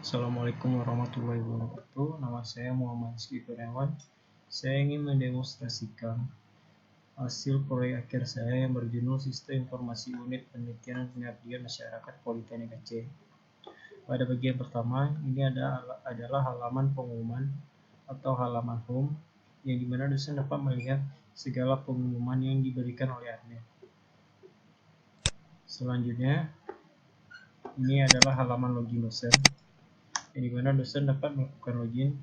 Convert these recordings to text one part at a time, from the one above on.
Assalamualaikum warahmatullahi wabarakatuh. Nama saya Muhammad Rizky Kurniawan. Saya ingin mendemonstrasikan hasil proyek akhir saya yang berjudul Sistem Informasi Unit Penelitian dan Pengabdian Masyarakat Politeknik Aceh. Pada bagian pertama, ini adalah halaman pengumuman atau halaman home, yang dimana dosen dapat melihat segala pengumuman yang diberikan oleh admin. Selanjutnya, ini adalah halaman login dosen, di mana dosen dapat melakukan login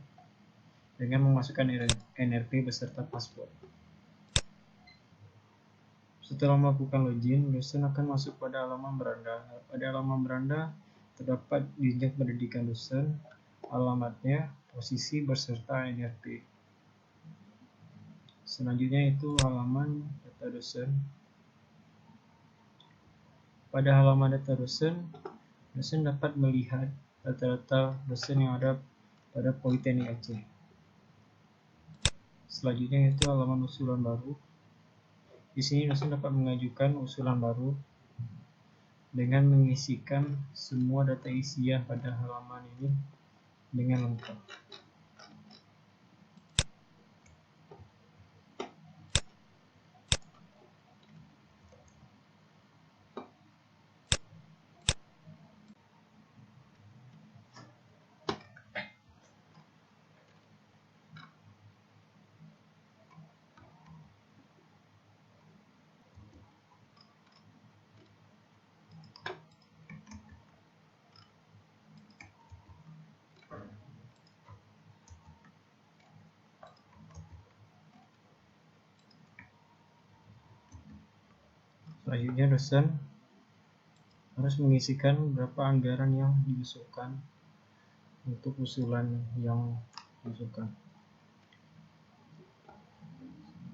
dengan memasukkan NRP beserta password. Setelah melakukan login, dosen akan masuk pada halaman beranda. Pada halaman beranda terdapat jenjang pendidikan dosen, alamatnya, posisi beserta NRP. Selanjutnya itu halaman data dosen. Pada halaman data dosen, dosen dapat melihat data-data dosen yang ada pada Politeknik Aceh. Selanjutnya itu halaman usulan baru. Di sini dosen dapat mengajukan usulan baru dengan mengisikan semua data isian pada halaman ini dengan lengkap. Selanjutnya dosen harus mengisikan berapa anggaran yang diusulkan untuk usulan yang diusulkan.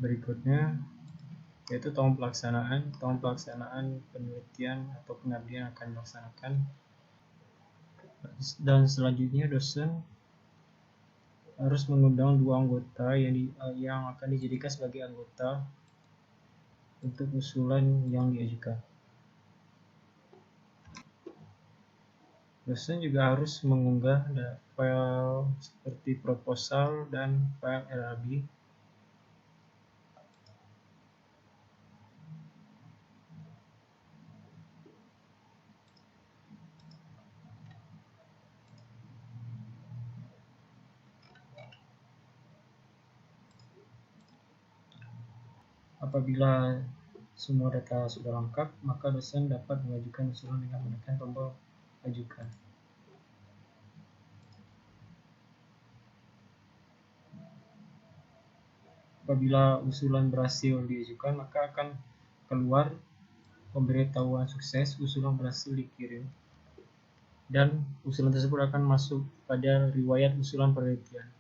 Berikutnya yaitu tahun pelaksanaan penelitian atau pengabdian akan dilaksanakan. Dan selanjutnya dosen harus mengundang 2 anggota yang akan dijadikan sebagai anggota untuk usulan yang diajukan. Dosen juga harus mengunggah file seperti proposal dan file LRB. Apabila semua data sudah lengkap, maka dosen dapat mengajukan usulan dengan menekan tombol ajukan. Apabila usulan berhasil diajukan, maka akan keluar pemberitahuan sukses, usulan berhasil dikirim, dan usulan tersebut akan masuk pada riwayat usulan penelitian.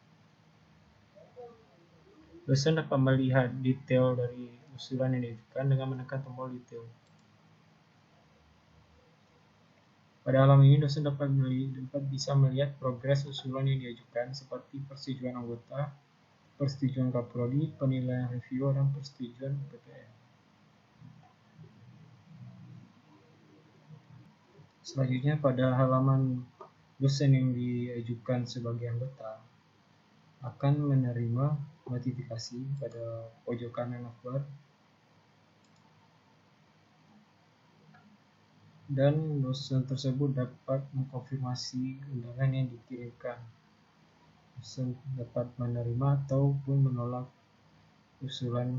Dosen dapat melihat detail dari usulan yang diajukan dengan menekan tombol detail. Pada halaman ini dosen dapat bisa melihat progres usulan yang diajukan seperti persetujuan anggota, persetujuan Kaprodi, penilaian reviewer, dan persetujuan PPM. Selanjutnya pada halaman dosen yang diajukan sebagai anggota akan menerima notifikasi pada pojok kanan navbar, dan dosen tersebut dapat mengkonfirmasi undangan yang dikirimkan. Dosen dapat menerima ataupun menolak usulan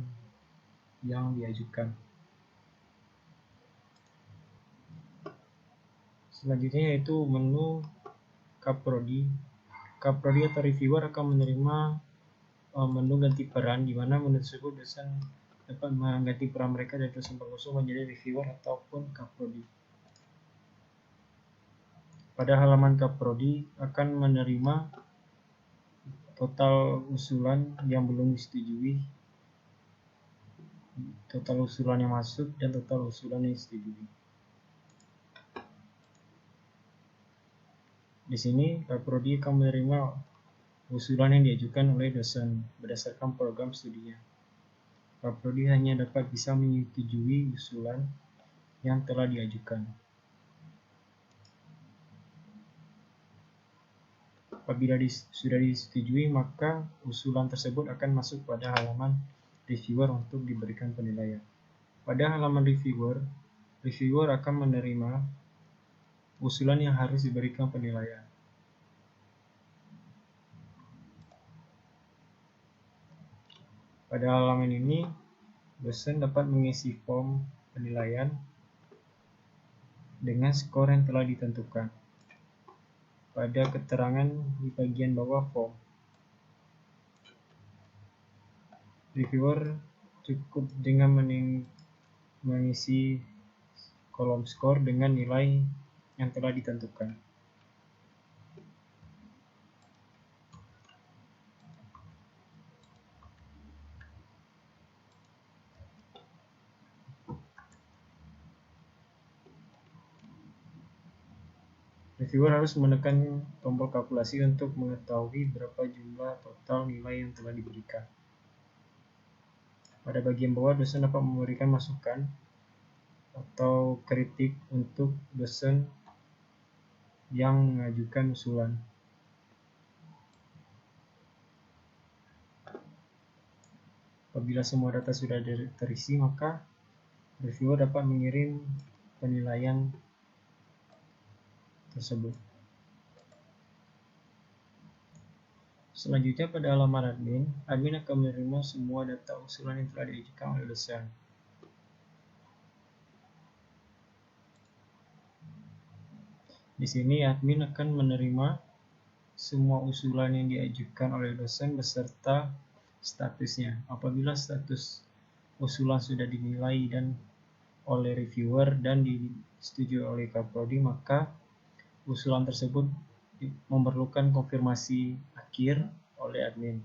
yang diajukan. Selanjutnya yaitu menu Kaprodi. Kaprodi atau reviewer akan menerima menu ganti peran, di mana menu tersebut dosen dapat mengganti peran mereka dari dosen pengusung menjadi reviewer ataupun Kaprodi. Pada halaman Kaprodi akan menerima total usulan yang belum disetujui, total usulan yang masuk, dan total usulan yang disetujui. Di sini Kaprodi akan menerima usulan yang diajukan oleh dosen berdasarkan program studinya. Kaprodi hanya dapat bisa menyetujui usulan yang telah diajukan. Apabila sudah disetujui, maka usulan tersebut akan masuk pada halaman reviewer untuk diberikan penilaian. Pada halaman reviewer akan menerima usulan yang harus diberikan penilaian. Pada halaman ini, dosen dapat mengisi form penilaian dengan skor yang telah ditentukan. Pada keterangan di bagian bawah form, reviewer cukup dengan mengisi kolom skor dengan nilai yang telah ditentukan. Reviewer harus menekan tombol kalkulasi untuk mengetahui berapa jumlah total nilai yang telah diberikan. Pada bagian bawah, dosen dapat memberikan masukan atau kritik untuk dosen yang mengajukan usulan. Apabila semua data sudah terisi, maka reviewer dapat mengirim penilaian tersebut. Selanjutnya, pada halaman admin akan menerima semua data usulan yang telah diajukan oleh dosen. Di sini admin akan menerima semua usulan yang diajukan oleh dosen beserta statusnya. Apabila status usulan sudah dinilai dan oleh reviewer dan disetujui oleh Kaprodi, maka usulan tersebut memerlukan konfirmasi akhir oleh admin.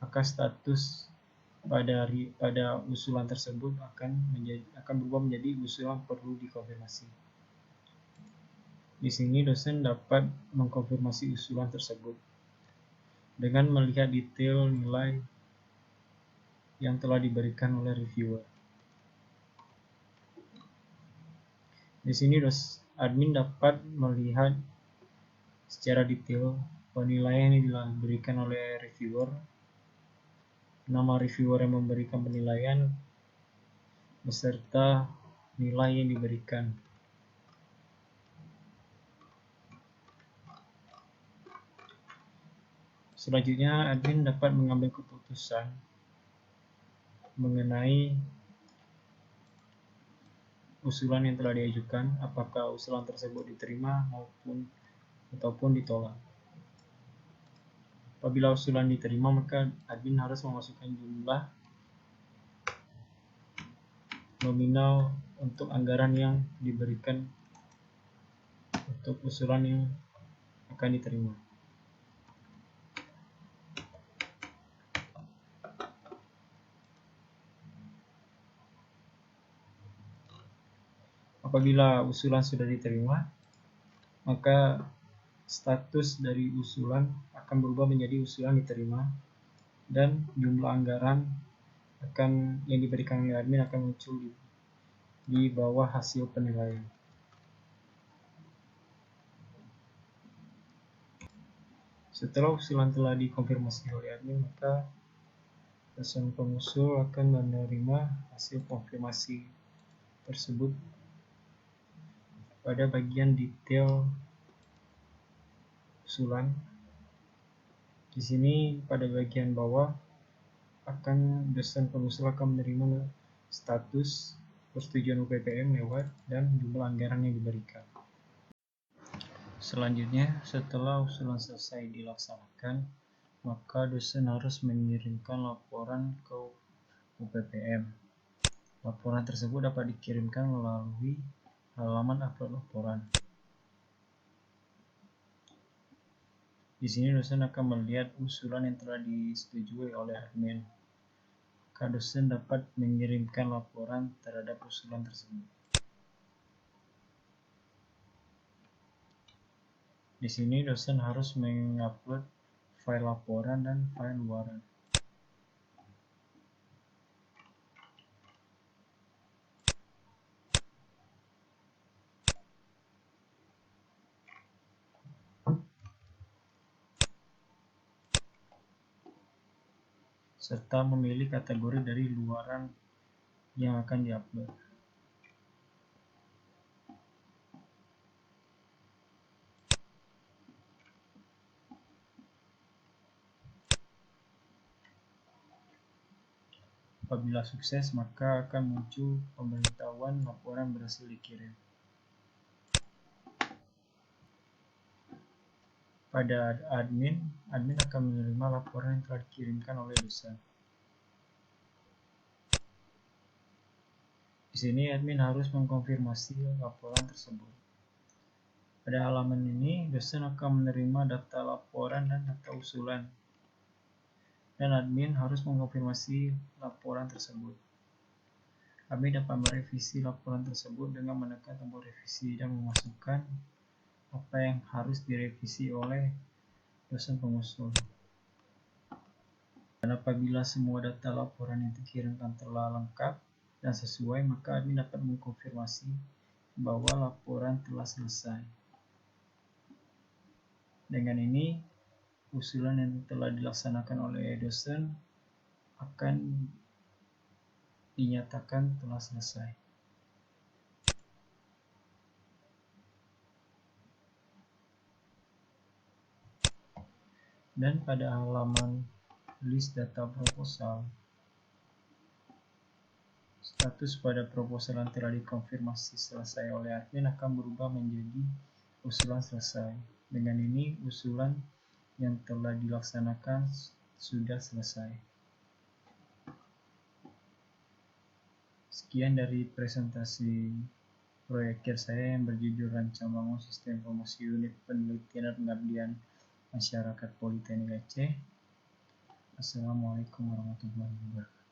Maka status pada usulan tersebut akan berubah menjadi usulan perlu dikonfirmasi. Di sini dosen dapat mengkonfirmasi usulan tersebut dengan melihat detail nilai yang telah diberikan oleh reviewer. Di sini admin dapat melihat secara detail penilaian yang diberikan oleh reviewer, nama reviewer yang memberikan penilaian, beserta nilai yang diberikan. Selanjutnya, admin dapat mengambil keputusan mengenai usulan yang telah diajukan, apakah usulan tersebut diterima ataupun ditolak. Apabila usulan diterima, maka admin harus memasukkan jumlah nominal untuk anggaran yang diberikan untuk usulan yang akan diterima. Apabila usulan sudah diterima, maka status dari usulan akan berubah menjadi usulan diterima dan jumlah anggaran yang diberikan oleh admin akan muncul di bawah hasil penilaian. Setelah usulan telah dikonfirmasi oleh admin, maka dosen pengusul akan menerima hasil konfirmasi tersebut pada bagian detail usulan. Di sini pada bagian bawah dosen pengusul akan menerima status persetujuan UPPM lewat dan jumlah anggaran yang diberikan. Selanjutnya, setelah usulan selesai dilaksanakan, maka dosen harus mengirimkan laporan ke UPPM. Laporan tersebut dapat dikirimkan melalui halaman upload laporan. Di sini dosen akan melihat usulan yang telah disetujui oleh admin. Maka dosen dapat mengirimkan laporan terhadap usulan tersebut. Di sini dosen harus mengupload file laporan dan file luaran. serta memilih kategori dari luaran yang akan diupload. Apabila sukses, maka akan muncul pemberitahuan laporan berhasil dikirim. Pada admin akan menerima laporan yang telah dikirimkan oleh dosen. Di sini admin harus mengkonfirmasi laporan tersebut. Pada halaman ini, dosen akan menerima data laporan dan data usulan, dan admin harus mengkonfirmasi laporan tersebut. Admin dapat merevisi laporan tersebut dengan menekan tombol revisi dan memasukkan apa yang harus direvisi oleh dosen pengusul. Dan apabila semua data laporan yang dikirimkan telah lengkap dan sesuai, maka admin dapat mengkonfirmasi bahwa laporan telah selesai. Dengan ini, usulan yang telah dilaksanakan oleh dosen akan dinyatakan telah selesai. Dan pada halaman list data proposal, status pada proposal yang telah dikonfirmasi selesai oleh admin akan berubah menjadi usulan selesai. Dengan ini, usulan yang telah dilaksanakan sudah selesai. Sekian dari presentasi proyek akhir saya yang berjudul Rancang Bangun Sistem Informasi Unit Penelitian dan Pengabdian Masyarakat Politeknik Aceh. Assalamualaikum warahmatullahi wabarakatuh.